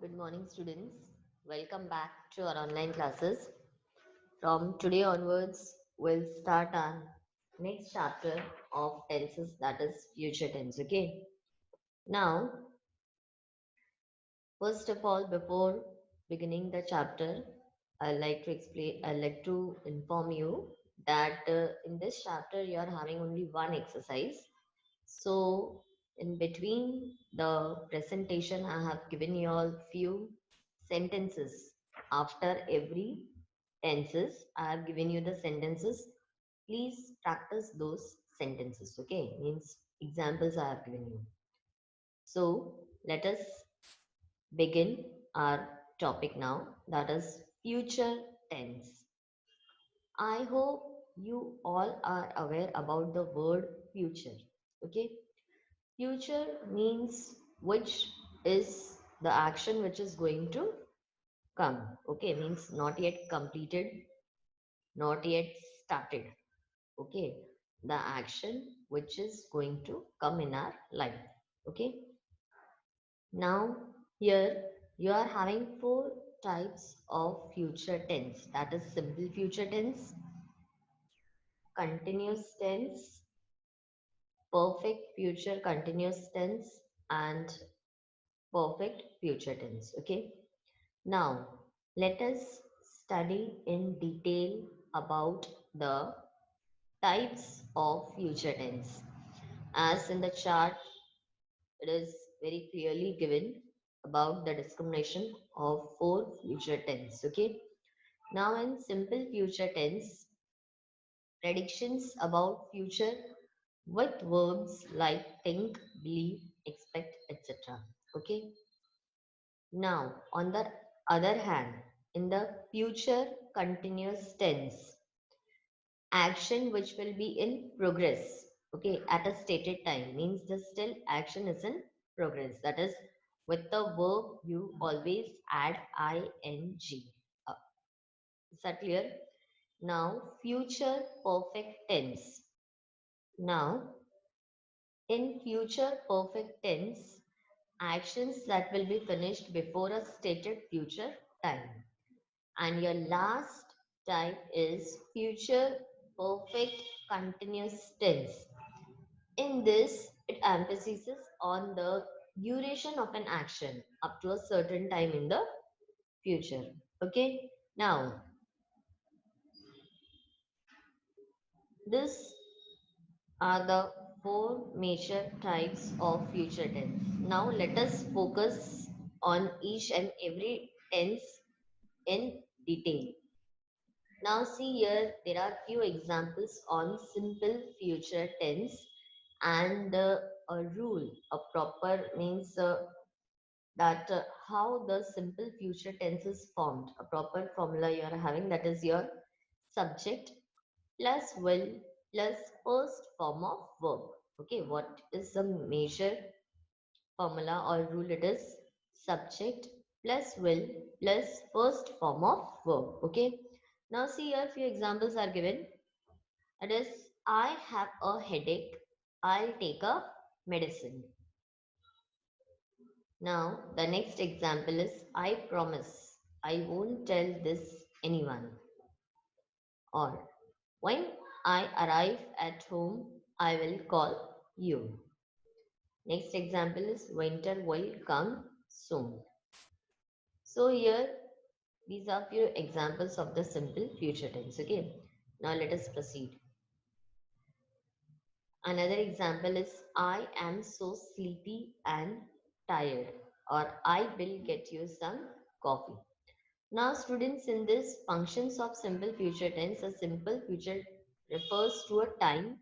Good morning, students. Welcome back to our online classes. From today onwards, we'll start our next chapter of tenses, that is future tense. Okay. Now, first of all, before beginning the chapter, I'd like to inform you that in this chapter, you are having only one exercise. So, in between the presentation, I have given you all few sentences. After every tenses, I have given you the sentences. Please practice those sentences. Okay, means examples I have given you. So, let us begin our topic now. That is future tense. I hope you all are aware about the word future. Okay, future means which is the action which is going to come. Okay, means not yet completed, not yet started. Okay, the action which is going to come in our life. Okay, now here you are having four types of future tense. That is simple future tense, continuous tense, perfect future continuous tense, and perfect future tense. Okay, now let us study in detail about the types of future tense. As in the chart, it is very clearly given about the discrimination of four future tense. Okay, now in simple future tense, predictions about future with verbs like think, believe, expect, etc. Okay, now, on the other hand, in the future continuous tense, action which will be in progress, okay, at a stated time means the still action is in progress. That is, with the verb, you always add ing. Uh, is that clear? Now, future perfect tense. Now, in future perfect tense, actions that will be finished before a stated future time. And your last type is future perfect continuous tense. In this, it emphasizes on the duration of an action up to a certain time in the future. Okay, now these are the four major types of future tense. Now let us focus on each and every tense in detail. Now see here, there are few examples on simple future tense and a rule, a proper means that how the simple future tense is formed. A proper formula you are having, that is your subject plus will plus first form of verb. Okay, what is the major formula or rule? It is subject plus will plus first form of verb. Okay, now see here few examples are given. It is I have a headache, I'll take a medicine. Now the next example is I promise I won't tell this anyone. Or when I arrive at home I will call you. Next example is winter will come soon. So here these are few examples of the simple future tense. Okay, now let us proceed. Another example is I am so sleepy and tired, or I will get you some coffee. Now students, in this functions of simple future tense, a simple future refers to a time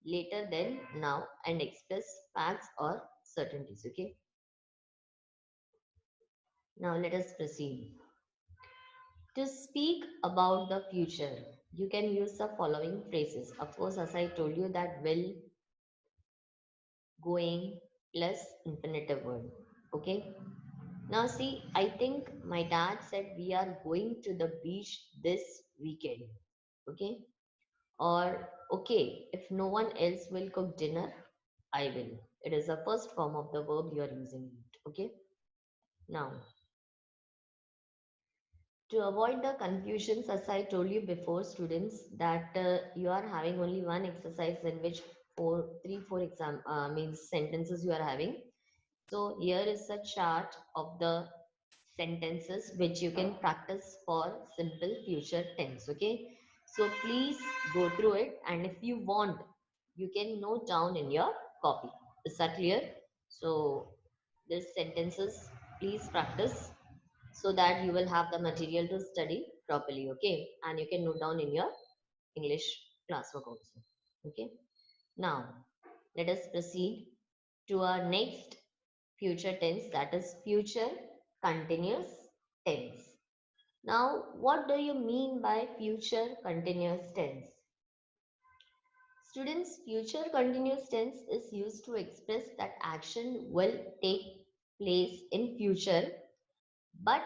later than now and express facts or certainties. Okay, now let us proceed. To speak about the future, you can use the following phrases. Of course, as I told you, that will, going plus infinitive word. Okay, now see, I think my dad said we are going to the beach this weekend. Okay, or okay, if no one else will cook dinner, I will. It is the first form of the verb you are using. Okay, now To avoid the confusions, as I told you before, students, that you are having only one exercise in which four exam means sentences you are having. So here is a chart of the sentences which you can practice for simple future tense. Okay, so please go through it, and if you want, you can note down in your copy. Is that clear? So these sentences, please practice so that you will have the material to study properly. Okay, and you can note down in your English classwork also. Okay, now let us proceed to our next future tense, that is future continuous tense. Now, what do you mean by future continuous tense? Students, future continuous tense is used to express that action will take place in future, but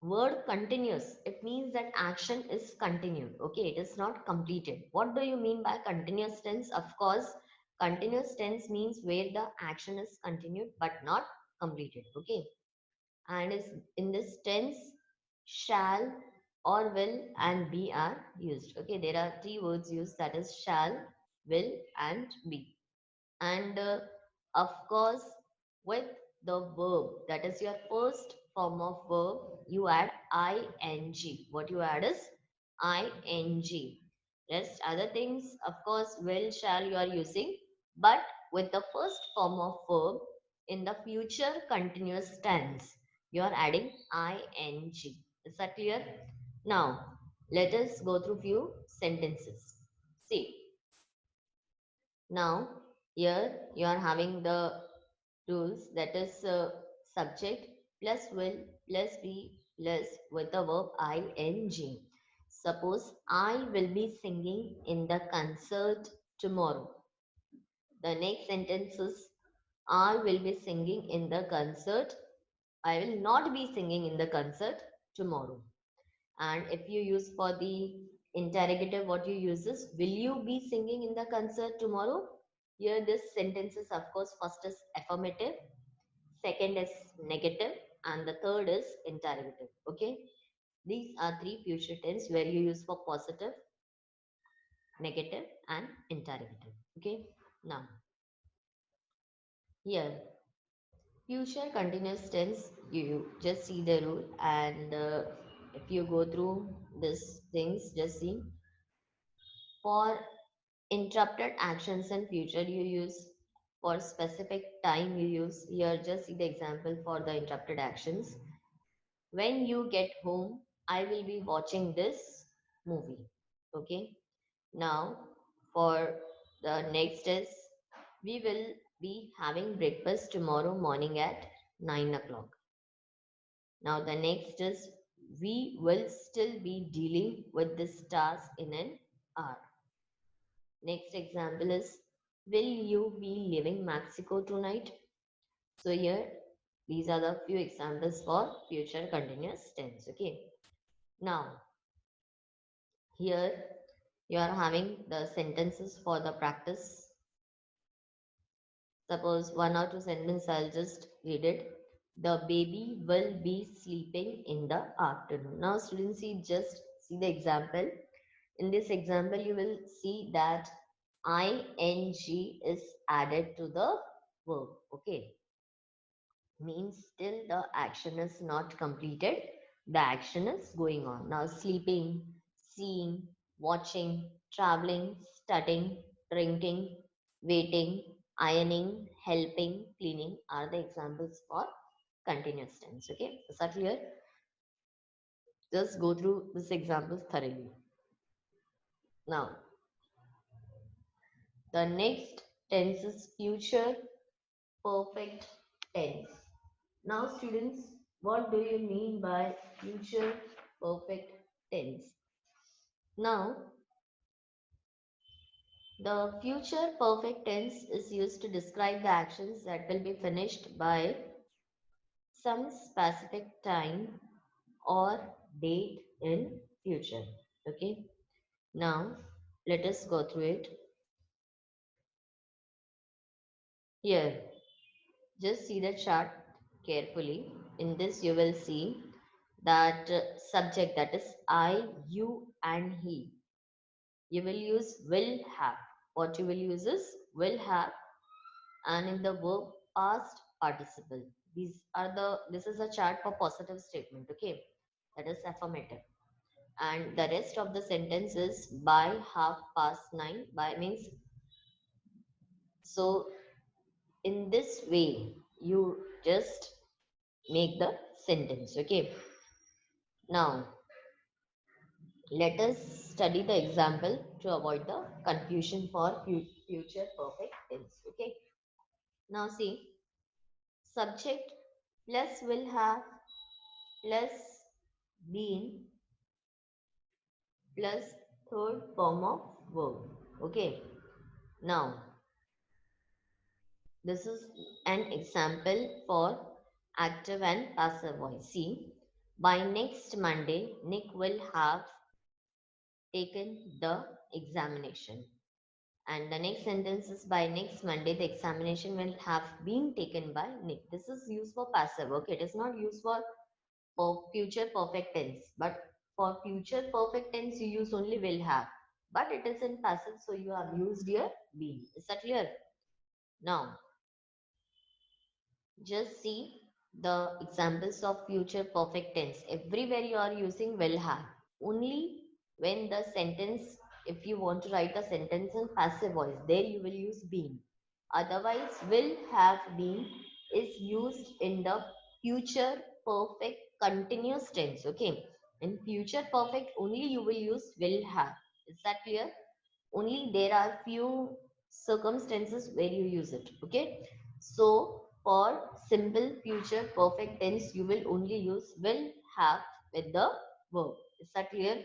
word continuous, it means that action is continued. Okay, it is not completed. What do you mean by continuous tense? Of course, continuous tense means where the action is continued but not completed. Okay, and is in this tense, shall or will and be are used. Okay, there are three words used, that is shall, will and be. And of course, with the verb, that is your first form of verb, you add ing. What you add is ing. Rest other things, of course, will, shall you are using, but with the first form of verb in the future continuous tense, you are adding ing. Is that clear? Now let us go through few sentences. See, now here you are having the rules, that is subject plus will plus be plus with the verb ing. Suppose I will be singing in the concert tomorrow. The next sentence is I will be singing in the concert. I will not be singing in the concert tomorrow. And if you use for the interrogative, what you use is will you be singing in the concert tomorrow? Here this sentence is, of course, first is affirmative, second is negative, and the third is interrogative. Okay, these are three future tense where you use for positive, negative and interrogative. Okay, now here future continuous tense, you just see the rule, and if you go through these things, just see for interrupted actions in future you use, for specific time you use. Here just see the example for the interrupted actions. When you get home, I will be watching this movie. Okay. Now, for the next is we will be having breakfast tomorrow morning at 9 o'clock. Now, the next is we will still be dealing with this task in an hour. Next example is will you be leaving Mexico tonight? So, here these are the few examples for future continuous tense. Okay. Now, here you are having the sentences for the practice. Suppose one or two sentences, I'll just read it. The baby will be sleeping in the afternoon. Now, students, see, just see the example. In this example, you will see that ing is added to the verb. Okay, means still the action is not completed, the action is going on. Now sleeping, seeing, watching, traveling, studying, drinking, waiting, ironing, helping, cleaning are the examples for continuous tense. Okay, is that clear? Just go through these examples thoroughly. Now the next tense is future perfect tense. Now, students, what do you mean by future perfect tense? Now, the future perfect tense is used to describe the actions that will be finished by some specific time or date in future. Okay. Now, let us go through it. Here, just see the chart carefully. In this, you will see that subject, that is I, you, and he. You will use will have. What you will use is will have, and in the verb past participle. This is a chart for positive statement, okay? That is affirmative. And the rest of the sentence is by 9:30. By means, so in this way you just make the sentence, okay? Now let us study the example to avoid the confusion for future perfect tense, okay? Now see, subject plus will have plus been plus third form of verb, okay? Now this is an example for active and passive voice. See, by next Monday Nick will have taken the examination. And the next sentence is by next Monday, the examination will have been taken by Nick. This is used for passive, okay? It is not used for future perfect tense. But for future perfect tense, you use only will have. But it is in passive, so you have used here been. Is that clear? Now, just see the examples of future perfect tense. Everywhere you are using will have. Only when the sentence, if you want to write a sentence in passive voice, there you will use been. Otherwise, will have been is used in the future perfect continuous tense. Okay. In future perfect, only you will use will have. Is that clear? Only there are few circumstances where you use it, okay? So for simple future perfect tense, you will only use will have with the verb. Is that clear?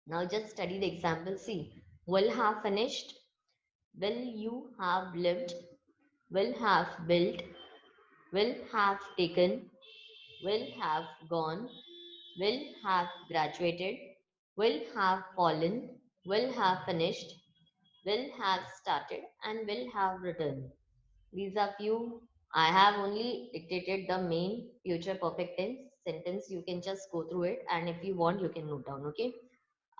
Now just study the example. See, will have finished, will you have lived, will have built, will have taken, will have gone, will have graduated, will have fallen, will have finished, will have started, and will have written. These are few. I have only dictated the main future perfect tense sentence. You can just go through it, and if you want, you can note down. Okay.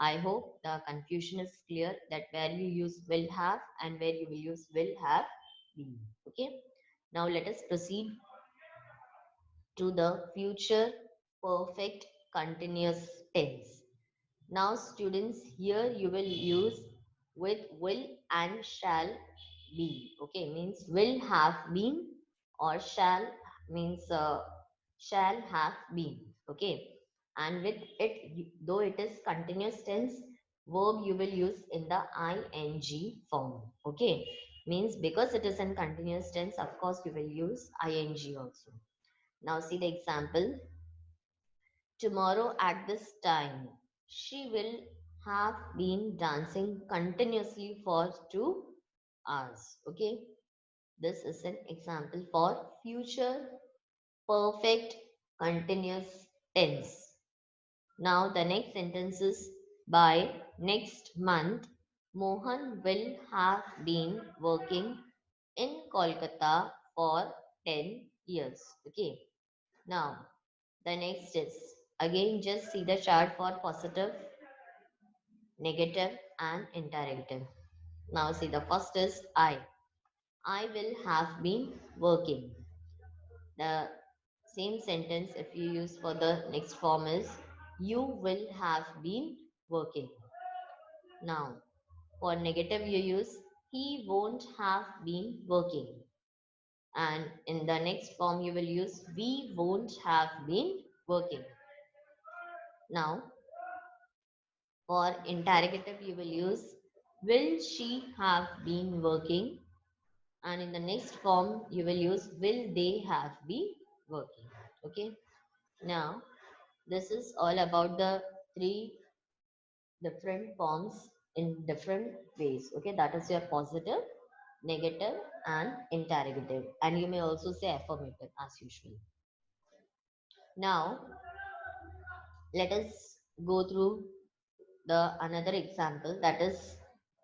I hope the confusion is clear that where you use will have and where you will use will have been. Okay. Now let us proceed to the future perfect continuous tense. Now, students, here you will use with will and shall be. Okay, means will have been, or shall means shall have been. Okay, and with it, though it is continuous tense, verb you will use in the ing form. Okay, means because it is in continuous tense, of course you will use ing also. Now see the example. Tomorrow at this time, she will have been dancing continuously for 2 hours. Okay, this is an example for future perfect continuous tense. Now, the next sentence is by next month, Mohan will have been working in Kolkata for 10 years. Okay, now the next is again just see the chart for positive, negative, and interrogative. Now see the first is I. I will have been working. The same sentence if you use for the next form is you will have been working. Now for negative you use he won't have been working. And in the next form you will use we won't have been working. Now for interrogative, you will use will she have been working? And in the next form, you will use will they have been working? Okay. Now, this is all about the three different forms in different ways. Okay. That is your positive, negative, and interrogative. And you may also say affirmative as usual. Now, let us go through the another example, that is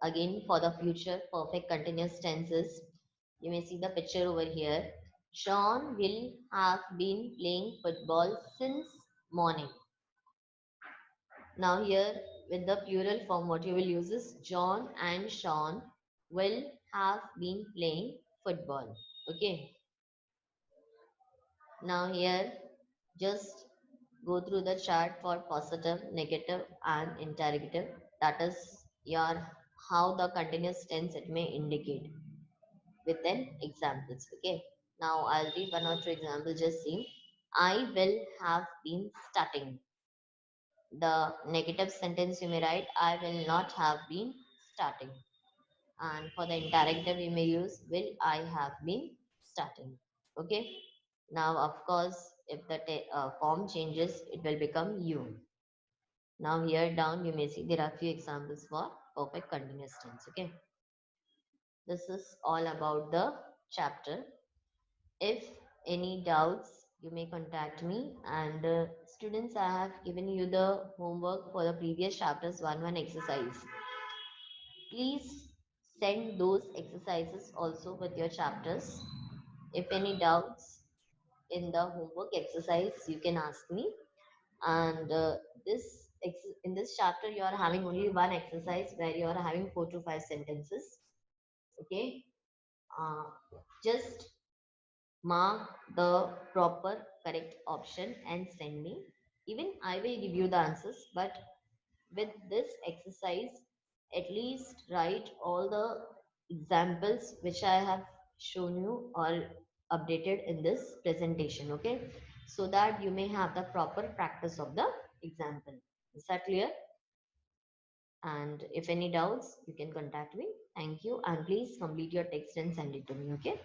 again for the future perfect continuous tenses. You may see the picture over here. John will have been playing football since morning. Now here with the plural form, what you will use is John and Sean will have been playing football. Okay. Now here just go through the chart for positive, negative and interrogative. That is your how the continuous tense it may indicate within examples. Okay. Now I'll read one or two examples. Just see. I will have been studying. The negative sentence you may write, I will not have been starting. And for the interrogative, you may use, will I have been starting. Okay. Now, of course, if the form changes, it will become you. Now, here down, you may see there are few examples for perfect continuous tense. Okay. This is all about the chapter. If any doubts, you may contact me. And students, I have given you the homework for the previous chapters 1 exercise. Please send those exercises also with your chapters. If any doubts in the homework exercise, you can ask me. And in this chapter, you are having only one exercise where you are having 4 to 5 sentences. Okay, uh, just mark the proper correct option and send me. Even I will give you the answers, but with this exercise, at least write all the examples which I have shown you or updated in this presentation, okay? So that you may have the proper practice of the example. Is that clear? And if any doubts, you can contact me. Thank you. And please complete your text and send it to me, okay?